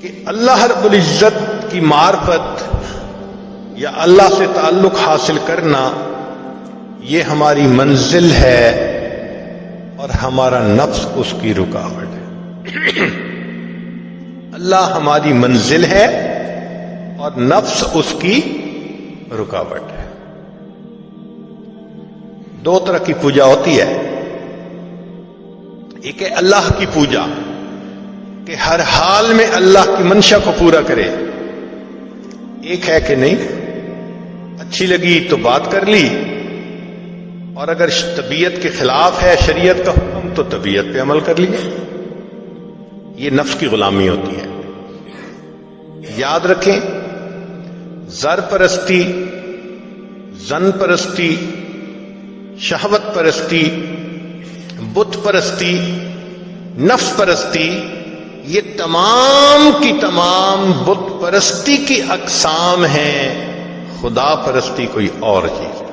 کہ اللہ رب العزت کی معرفت یا اللہ سے تعلق حاصل کرنا یہ ہماری منزل ہے اور ہمارا نفس اس کی رکاوٹ ہے۔ اللہ ہماری منزل ہے اور نفس اس کی رکاوٹ ہے۔ دو طرح کی پوجا ہوتی ہے، ایک ہے اللہ کی پوجا کہ ہر حال میں اللہ کی منشا کو پورا کرے، ایک ہے کہ نہیں اچھی لگی تو بات کر لی، اور اگر طبیعت کے خلاف ہے شریعت کا حکم تو طبیعت پہ عمل کر لیے۔ یہ نفس کی غلامی ہوتی ہے۔ یاد رکھیں، زر پرستی، زن پرستی، شہوت پرستی، بت پرستی، نفس پرستی، یہ تمام کی تمام بت پرستی کی اقسام ہیں، خدا پرستی کوئی اور چیز ہے۔